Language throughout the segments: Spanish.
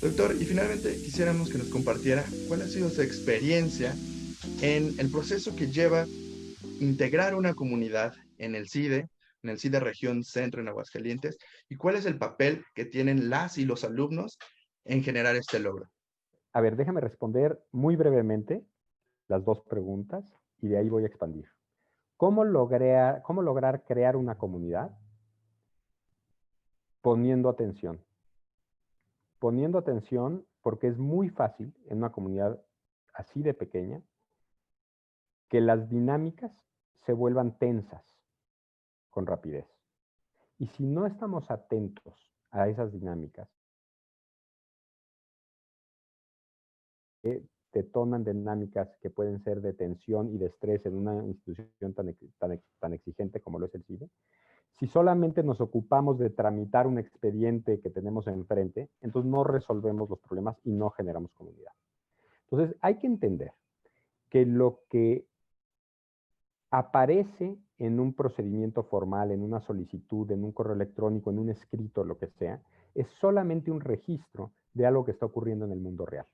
Doctor, y finalmente quisiéramos que nos compartiera cuál ha sido su experiencia en el proceso que lleva integrar una comunidad en el CIDE Región Centro en Aguascalientes, y cuál es el papel que tienen las y los alumnos en generar este logro. A ver, déjame responder muy brevemente las dos preguntas y de ahí voy a expandir. ¿Cómo lograr crear una comunidad? Poniendo atención. Poniendo atención porque es muy fácil en una comunidad así de pequeña que las dinámicas se vuelvan tensas con rapidez. Y si no estamos atentos a esas dinámicas, detonan dinámicas que pueden ser de tensión y de estrés en una institución tan exigente como lo es el CIDE. Si solamente nos ocupamos de tramitar un expediente que tenemos enfrente, entonces no resolvemos los problemas y no generamos comunidad. Entonces hay que entender que lo que aparece en un procedimiento formal, en una solicitud, en un correo electrónico, en un escrito, lo que sea, es solamente un registro de algo que está ocurriendo en el mundo real.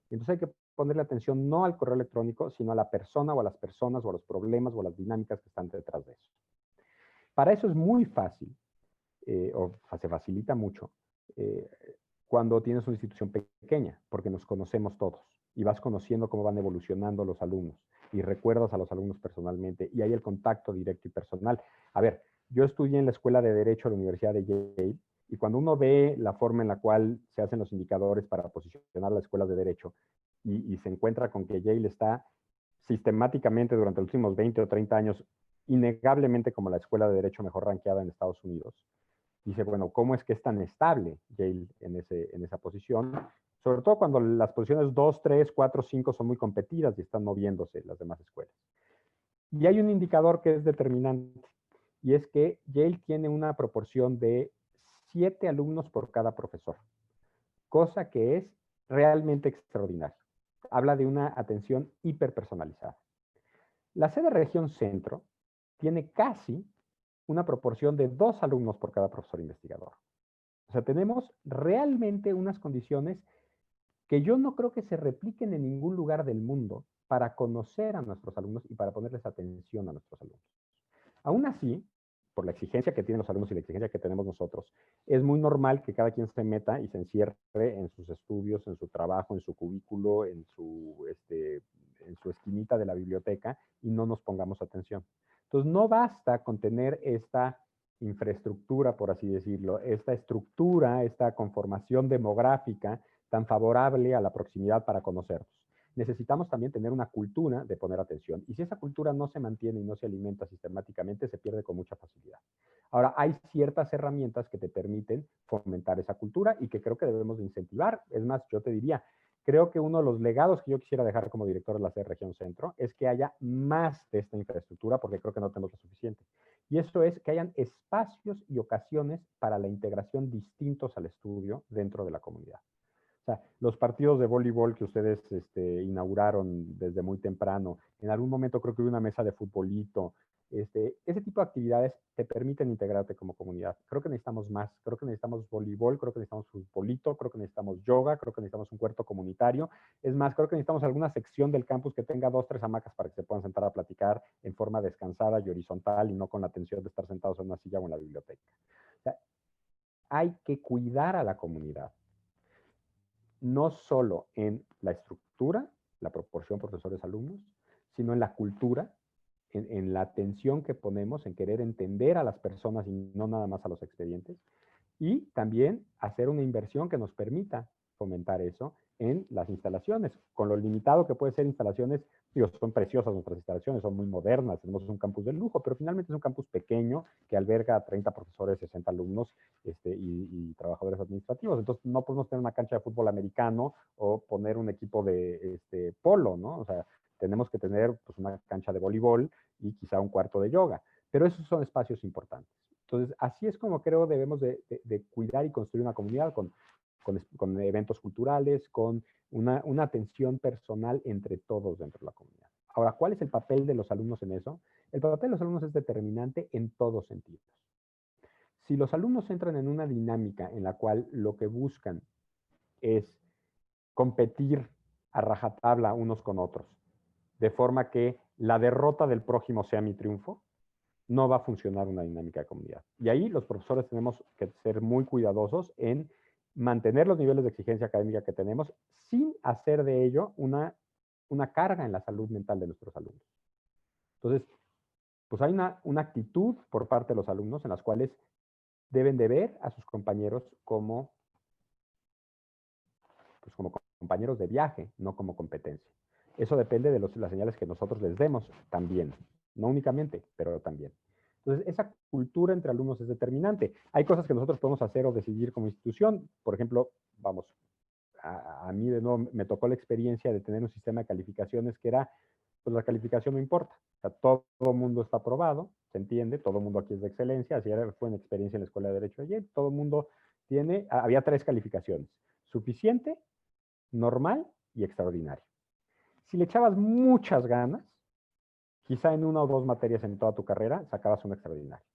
Entonces hay que ponerle atención no al correo electrónico, sino a la persona o a las personas o a los problemas o a las dinámicas que están detrás de eso. Para eso es muy fácil, o se facilita mucho, eh, cuando tienes una institución pequeña, porque nos conocemos todos y vas conociendo cómo van evolucionando los alumnos y recuerdas a los alumnos personalmente y hay el contacto directo y personal. A ver, yo estudié en la Escuela de Derecho de la Universidad de Yale y cuando uno ve la forma en la cual se hacen los indicadores para posicionar las escuelas de Derecho y se encuentra con que Yale está sistemáticamente durante los últimos 20 o 30 años innegablemente como la escuela de Derecho mejor rankeada en Estados Unidos, dice, bueno, ¿cómo es que es tan estable Yale en esa posición? Sobre todo cuando las posiciones 2, 3, 4, 5 son muy competidas y están moviéndose las demás escuelas. Y hay un indicador que es determinante, y es que Yale tiene una proporción de 7 alumnos por cada profesor, cosa que es realmente extraordinaria. Habla de una atención hiperpersonalizada. La sede región centro tiene casi una proporción de 2 alumnos por cada profesor investigador. O sea, tenemos realmente unas condiciones que yo no creo que se repliquen en ningún lugar del mundo para conocer a nuestros alumnos y para ponerles atención a nuestros alumnos. Aún así, por la exigencia que tienen los alumnos y la exigencia que tenemos nosotros, es muy normal que cada quien se meta y se encierre en sus estudios, en su trabajo, en su cubículo, en su esquinita de la biblioteca y no nos pongamos atención. Entonces, no basta con tener esta infraestructura, por así decirlo, esta estructura, esta conformación demográfica tan favorable a la proximidad para conocernos. Necesitamos también tener una cultura de poner atención. Y si esa cultura no se mantiene y no se alimenta sistemáticamente, se pierde con mucha facilidad. Ahora, hay ciertas herramientas que te permiten fomentar esa cultura y que creo que debemos de incentivar. Es más, yo te diría, creo que uno de los legados que yo quisiera dejar como director de la sede Región Centro es que haya más de esta infraestructura, porque creo que no tenemos lo suficiente. Y eso es que hayan espacios y ocasiones para la integración distintos al estudio dentro de la comunidad. O sea, los partidos de voleibol que ustedes inauguraron desde muy temprano, en algún momento creo que hubo una mesa de futbolito, ese tipo de actividades te permiten integrarte como comunidad. Creo que necesitamos más, creo que necesitamos voleibol, creo que necesitamos futbolito, creo que necesitamos yoga, creo que necesitamos un huerto comunitario. Es más, creo que necesitamos alguna sección del campus que tenga 2, 3 hamacas para que se puedan sentar a platicar en forma descansada y horizontal y no con la tensión de estar sentados en una silla o en la biblioteca. O sea, hay que cuidar a la comunidad no solo en la estructura, la proporción profesores-alumnos, sino en la cultura, en la atención que ponemos en querer entender a las personas y no nada más a los expedientes, y también hacer una inversión que nos permita fomentar eso en las instalaciones, con lo limitado que puede ser instalaciones, digo, son preciosas nuestras instalaciones, son muy modernas, tenemos un campus de lujo, pero finalmente es un campus pequeño que alberga a 30 profesores, 60 alumnos y trabajadores administrativos. Entonces no podemos tener una cancha de fútbol americano o poner un equipo de polo, ¿no? O sea, tenemos que tener pues, una cancha de voleibol y quizá un cuarto de yoga, pero esos son espacios importantes. Entonces, así es como creo debemos de cuidar y construir una comunidad con eventos culturales, con una atención personal entre todos dentro de la comunidad. Ahora, ¿cuál es el papel de los alumnos en eso? El papel de los alumnos es determinante en todos sentidos. Si los alumnos entran en una dinámica en la cual lo que buscan es competir a rajatabla unos con otros, de forma que la derrota del prójimo sea mi triunfo, no va a funcionar una dinámica de comunidad. Y ahí los profesores tenemos que ser muy cuidadosos en mantener los niveles de exigencia académica que tenemos sin hacer de ello una carga en la salud mental de nuestros alumnos. Entonces, pues hay una actitud por parte de los alumnos en las cuales deben de ver a sus compañeros como, pues como compañeros de viaje, no como competencia. Eso depende de las señales que nosotros les demos también, no únicamente, pero también. Entonces, esa cultura entre alumnos es determinante. Hay cosas que nosotros podemos hacer o decidir como institución. Por ejemplo, vamos, a mí de nuevo me tocó la experiencia de tener un sistema de calificaciones que era, pues la calificación no importa. O sea, todo el mundo está aprobado, se entiende, todo el mundo aquí es de excelencia, así era, fue una experiencia en la Escuela de Derecho ayer, todo el mundo tiene, había 3 calificaciones, suficiente, normal y extraordinario. Si le echabas muchas ganas, quizá en 1 o 2 materias en toda tu carrera, sacabas un extraordinario.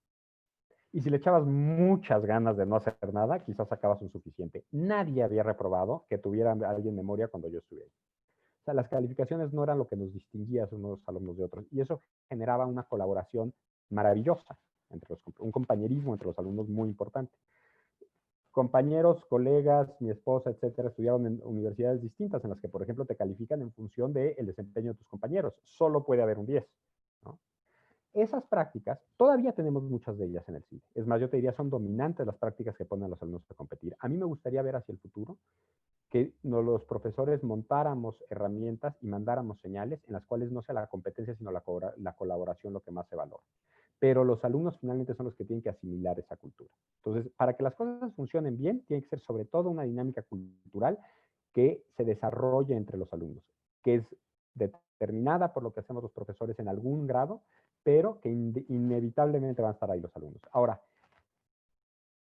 Y si le echabas muchas ganas de no hacer nada, quizás sacabas un suficiente. Nadie había reprobado que tuviera alguien memoria cuando yo estuve ahí. O sea, las calificaciones no eran lo que nos distinguía a unos alumnos de otros. Y eso generaba una colaboración maravillosa, un compañerismo entre los alumnos muy importante. Compañeros, colegas, mi esposa, etcétera, estudiaron en universidades distintas en las que, por ejemplo, te califican en función del desempeño de tus compañeros. Solo puede haber un 10, ¿no? Esas prácticas, todavía tenemos muchas de ellas en el CIDE. Es más, yo te diría, son dominantes las prácticas que ponen a los alumnos a competir. A mí me gustaría ver hacia el futuro que los profesores montáramos herramientas y mandáramos señales en las cuales no sea la competencia, sino la colaboración lo que más se valora. Pero los alumnos finalmente son los que tienen que asimilar esa cultura. Entonces, para que las cosas funcionen bien, tiene que ser sobre todo una dinámica cultural que se desarrolle entre los alumnos, que es determinada por lo que hacemos los profesores en algún grado, pero que inevitablemente van a estar ahí los alumnos. Ahora,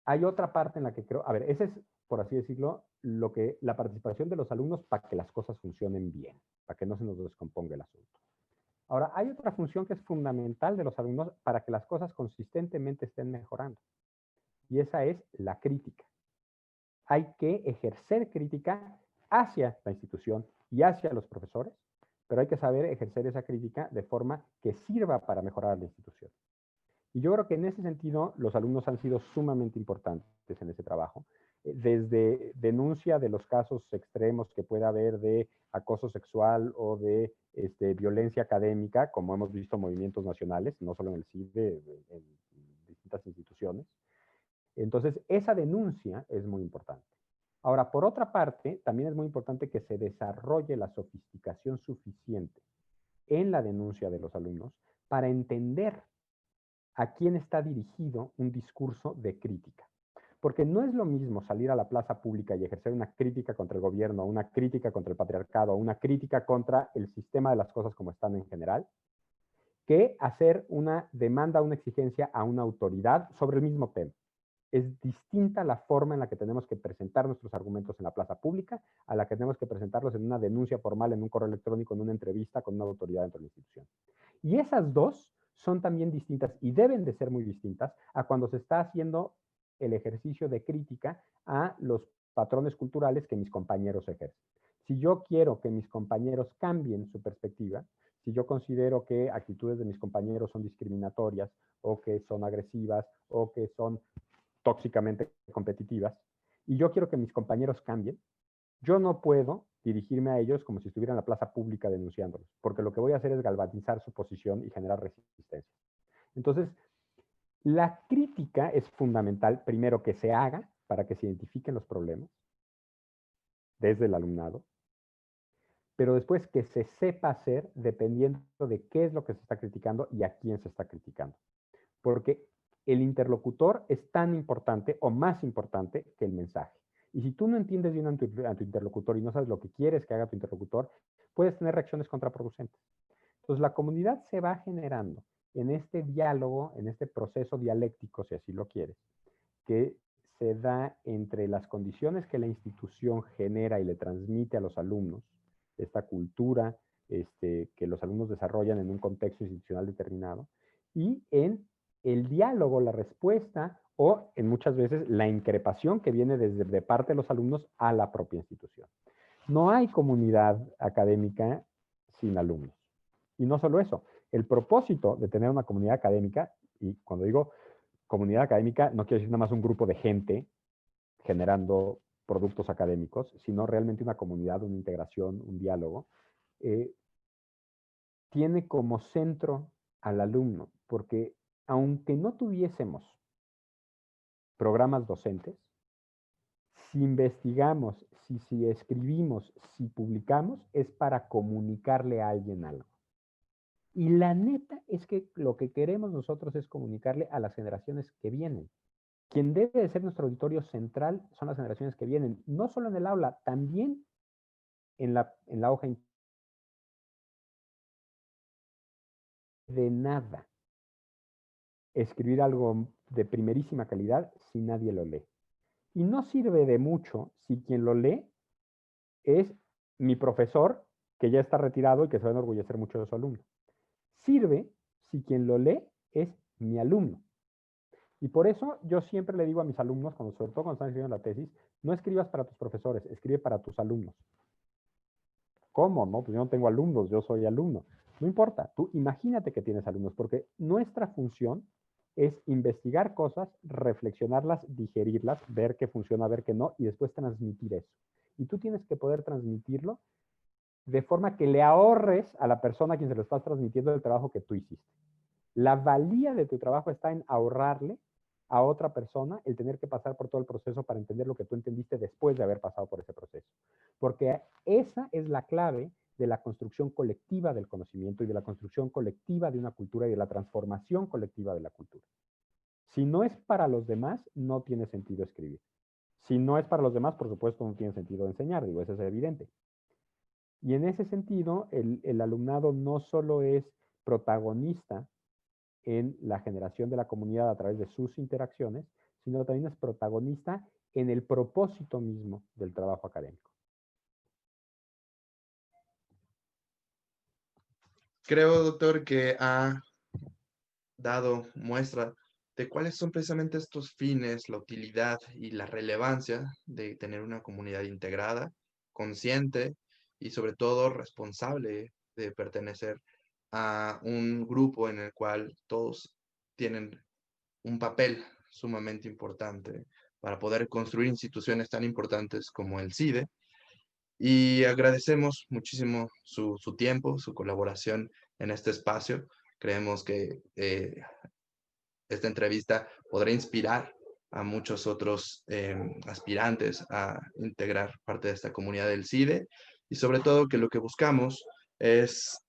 hay otra parte en la que creo, a ver, ese es, por así decirlo, la participación de los alumnos para que las cosas funcionen bien, para que no se nos descomponga el asunto. Ahora, hay otra función que es fundamental de los alumnos para que las cosas consistentemente estén mejorando, y esa es la crítica. Hay que ejercer crítica hacia la institución y hacia los profesores, pero hay que saber ejercer esa crítica de forma que sirva para mejorar la institución. Y yo creo que en ese sentido los alumnos han sido sumamente importantes en ese trabajo, desde denuncia de los casos extremos que pueda haber de acoso sexual o de violencia académica, como hemos visto en movimientos nacionales, no solo en el CIDE, en distintas instituciones. Entonces, esa denuncia es muy importante. Ahora, por otra parte, también es muy importante que se desarrolle la sofisticación suficiente en la denuncia de los alumnos para entender a quién está dirigido un discurso de crítica. Porque no es lo mismo salir a la plaza pública y ejercer una crítica contra el gobierno, una crítica contra el patriarcado, una crítica contra el sistema de las cosas como están en general, que hacer una demanda, una exigencia a una autoridad sobre el mismo tema. Es distinta la forma en la que tenemos que presentar nuestros argumentos en la plaza pública a la que tenemos que presentarlos en una denuncia formal, en un correo electrónico, en una entrevista con una autoridad dentro de la institución. Y esas dos son también distintas y deben de ser muy distintas a cuando se está haciendo el ejercicio de crítica a los patrones culturales que mis compañeros ejercen. Si yo quiero que mis compañeros cambien su perspectiva, si yo considero que actitudes de mis compañeros son discriminatorias o que son agresivas o que son tóxicamente competitivas, y yo quiero que mis compañeros cambien, yo no puedo dirigirme a ellos como si estuviera en la plaza pública denunciándolos, porque lo que voy a hacer es galvanizar su posición y generar resistencia. Entonces, la crítica es fundamental, primero, que se haga para que se identifiquen los problemas desde el alumnado, pero después que se sepa hacer dependiendo de qué es lo que se está criticando y a quién se está criticando. Porque el interlocutor es tan importante o más importante que el mensaje. Y si tú no entiendes bien a tu interlocutor y no sabes lo que quieres que haga tu interlocutor, puedes tener reacciones contraproducentes. Entonces, la comunidad se va generando en este diálogo, en este proceso dialéctico, si así lo quieres, que se da entre las condiciones que la institución genera y le transmite a los alumnos, esta cultura que los alumnos desarrollan en un contexto institucional determinado, y en el diálogo, la respuesta o en muchas veces la increpación que viene desde de parte de los alumnos a la propia institución. No hay comunidad académica sin alumnos. Y no solo eso, el propósito de tener una comunidad académica, y cuando digo comunidad académica no quiero decir nada más un grupo de gente generando productos académicos, sino realmente una comunidad, una integración, un diálogo, eh, tiene como centro al alumno, porque aunque no tuviésemos programas docentes, si investigamos, si escribimos, si publicamos, es para comunicarle a alguien algo. Y la neta es que lo que queremos nosotros es comunicarle a las generaciones que vienen. Quien debe de ser nuestro auditorio central son las generaciones que vienen, no solo en el aula, también en la hoja de nada. Escribir algo de primerísima calidad si nadie lo lee. Y no sirve de mucho si quien lo lee es mi profesor, que ya está retirado y que se va a enorgullecer mucho de su alumno. Sirve si quien lo lee es mi alumno. Y por eso yo siempre le digo a mis alumnos, sobre todo cuando están escribiendo la tesis, no escribas para tus profesores, escribe para tus alumnos. ¿Cómo? No, pues yo no tengo alumnos, yo soy alumno. No importa, tú imagínate que tienes alumnos, porque nuestra función es investigar cosas, reflexionarlas, digerirlas, ver qué funciona, ver qué no, y después transmitir eso. Y tú tienes que poder transmitirlo de forma que le ahorres a la persona a quien se lo estás transmitiendo el trabajo que tú hiciste. La valía de tu trabajo está en ahorrarle a otra persona el tener que pasar por todo el proceso para entender lo que tú entendiste después de haber pasado por ese proceso. Porque esa es la clave de la construcción colectiva del conocimiento y de la construcción colectiva de una cultura y de la transformación colectiva de la cultura. Si no es para los demás, no tiene sentido escribir. Si no es para los demás, por supuesto, no tiene sentido enseñar, digo, eso es evidente. Y en ese sentido, el alumnado no solo es protagonista en la generación de la comunidad a través de sus interacciones, sino también es protagonista en el propósito mismo del trabajo académico. Creo, doctor, que ha dado muestra de cuáles son precisamente estos fines, la utilidad y la relevancia de tener una comunidad integrada, consciente y sobre todo responsable de pertenecer a un grupo en el cual todos tienen un papel sumamente importante para poder construir instituciones tan importantes como el CIDE. Y agradecemos muchísimo su tiempo, su colaboración en este espacio. Creemos que esta entrevista podrá inspirar a muchos otros aspirantes a integrar parte de esta comunidad del CIDE y sobre todo que lo que buscamos es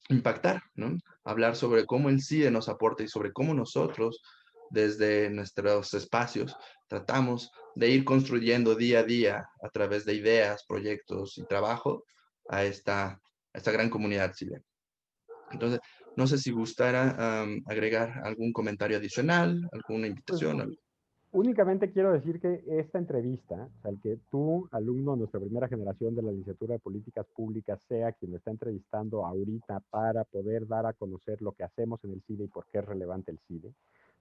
impactar, ¿no? Hablar sobre cómo el CIDE nos aporta y sobre cómo nosotros desde nuestros espacios tratamos de ir construyendo día a día a través de ideas, proyectos y trabajo a esta gran comunidad CIDE. Entonces, no sé si gustara agregar algún comentario adicional, alguna Pues invitación. únicamente quiero decir que esta entrevista, o sea, el que tú, alumno de nuestra primera generación de la licenciatura de Políticas Públicas, sea quien me está entrevistando ahorita para poder dar a conocer lo que hacemos en el CIDE y por qué es relevante el CIDE,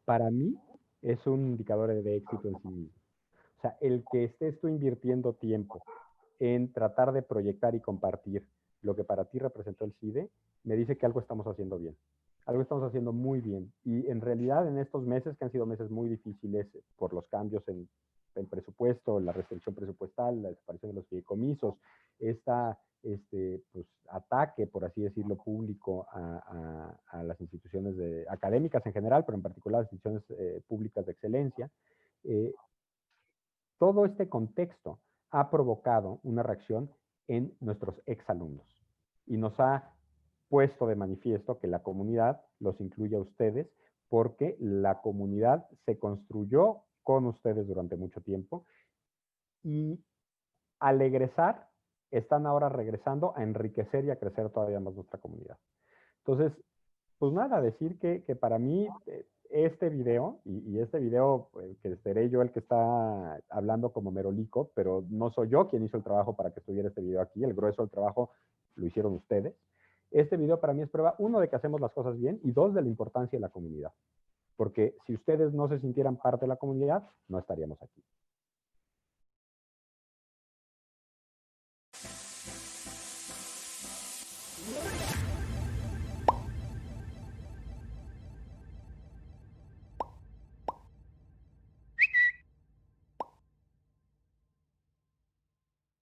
para mí es un indicador de éxito en sí mismo. O sea, el que estés tú invirtiendo tiempo en tratar de proyectar y compartir lo que para ti representó el CIDE, me dice que algo estamos haciendo bien. Algo estamos haciendo muy bien. Y en realidad en estos meses, que han sido meses muy difíciles por los cambios en presupuesto, la restricción presupuestal, la desaparición de los fideicomisos, pues, ataque, por así decirlo, público a las instituciones académicas en general, pero en particular las instituciones públicas de excelencia, todo este contexto ha provocado una reacción en nuestros exalumnos y nos ha puesto de manifiesto que la comunidad los incluye a ustedes porque la comunidad se construyó con ustedes durante mucho tiempo y al egresar están ahora regresando a enriquecer y a crecer todavía más nuestra comunidad. Entonces, pues nada, decir que para mí este video, y este video que seré yo el que está hablando como merolico, pero no soy yo quien hizo el trabajo para que estuviera este video aquí, el grueso del trabajo lo hicieron ustedes. Este video para mí es prueba, uno, de que hacemos las cosas bien, y dos, de la importancia de la comunidad. porque si ustedes no se sintieran parte de la comunidad, no estaríamos aquí.